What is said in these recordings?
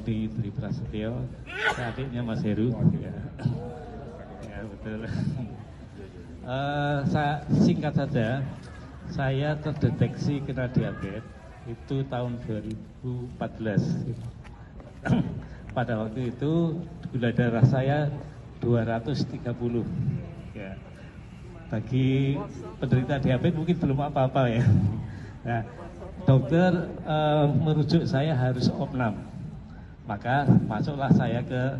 Maudi Tri Prasetyo, adiknya Mas Heru. Ya, ya betul. Singkat saja, saya terdeteksi kena diabetes itu tahun 2014. Pada waktu itu gula darah saya 230. Ya. Bagi penderita diabetes mungkin belum apa-apa ya. Nah, dokter merujuk saya harus opnam. Maka masuklah saya ke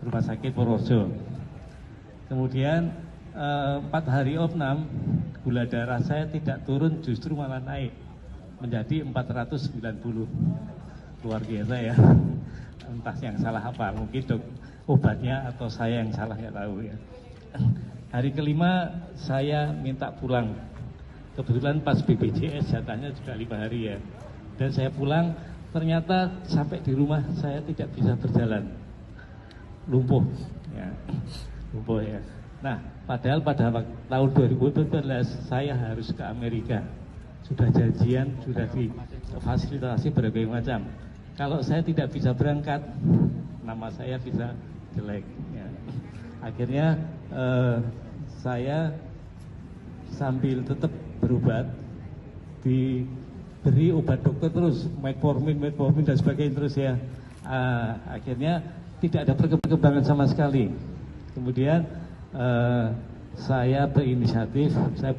Rumah Sakit Purworejo. Kemudian 4 hari opnam, gula darah saya tidak turun, justru malah naik menjadi 490. Luar biasa ya. Entah yang salah apa, mungkin obatnya atau saya yang salah, nggak tahu ya. Hari kelima saya minta pulang. Kebetulan pas BPJS jatahnya juga 5 hari ya. Dan saya pulang, ternyata sampai di rumah saya tidak bisa berjalan. Lumpuh ya. Lumpuh ya. Nah, padahal pada tahun 2014 saya harus ke Amerika. Sudah janjian, sudah difasilitasi berbagai macam. Kalau saya tidak bisa berangkat, nama saya bisa jelek ya. Akhirnya saya sambil tetap berobat, diberi obat dokter terus, metformin dan sebagainya terus ya. Akhirnya tidak ada perkembangan sama sekali. Kemudian saya berinisiatif, saya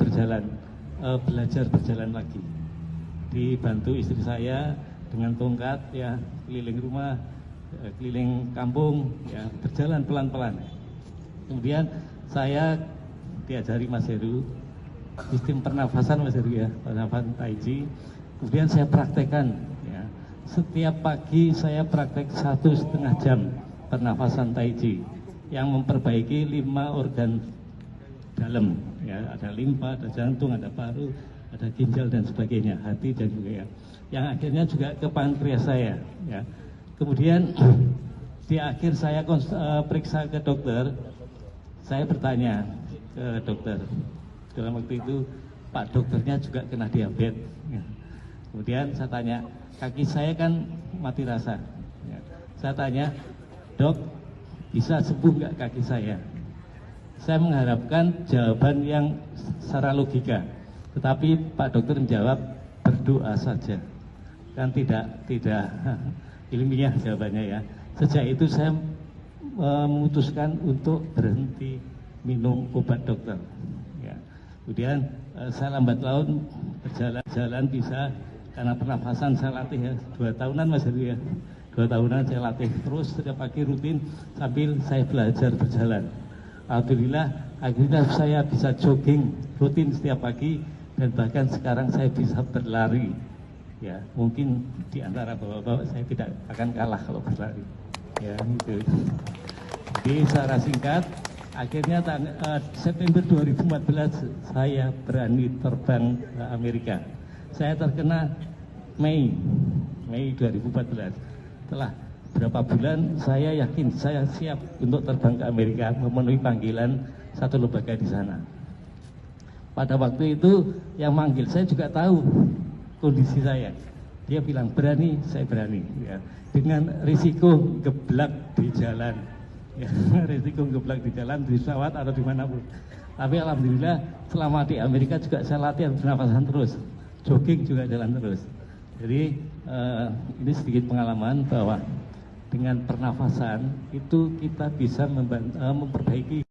belajar berjalan lagi. Dibantu istri saya dengan tongkat ya, keliling rumah, keliling kampung ya, berjalan pelan-pelan. Kemudian saya diajari Mas Heru sistem pernafasan, Mas Heru ya, pernafasan Tai Chi. Kemudian saya praktekkan ya. Setiap pagi saya praktek 1,5 jam pernafasan Tai Chi yang memperbaiki 5 organ dalam ya, ada limpa, ada jantung, ada paru, ada ginjal dan sebagainya, hati dan juga ya. Yang akhirnya juga ke pankreas saya ya. Kemudian di akhir saya periksa ke dokter, saya bertanya ke dokter. Dalam waktu itu Pak dokternya juga kena diabetes ya. Kemudian saya tanya, kaki saya kan mati rasa ya. Saya tanya, dok, bisa sembuh nggak kaki saya? Saya mengharapkan jawaban yang secara logika, tetapi Pak dokter menjawab berdoa saja. Kan tidak ilmiah jawabannya ya. Sejak itu saya memutuskan untuk berhenti minum obat dokter. Ya. Kemudian saya lambat laun berjalan bisa karena pernafasan saya latih ya, 2 tahunan Mas Heru ya. 2 tahunan saya latih terus setiap pagi rutin sambil saya belajar berjalan. Alhamdulillah akhirnya saya bisa jogging rutin setiap pagi dan bahkan sekarang saya bisa berlari. Ya, mungkin di antara bapak-bapak saya tidak akan kalah kalau berlari. Ya, gitu. Jadi secara singkat, akhirnya September 2014 saya berani terbang ke Amerika. Saya terkena Mei 2014. Setelah berapa bulan saya yakin saya siap untuk terbang ke Amerika, memenuhi panggilan satu lembaga di sana. Pada waktu itu yang manggil saya juga tahu kondisi saya. Dia bilang berani, saya berani ya. Dengan risiko geblak di jalan ya, risiko geblak di jalan, di pesawat atau dimanapun. Tapi alhamdulillah selama di Amerika juga saya latihan pernafasan terus, jogging juga jalan terus. Jadi ini sedikit pengalaman bahwa dengan pernafasan itu kita bisa memperbaiki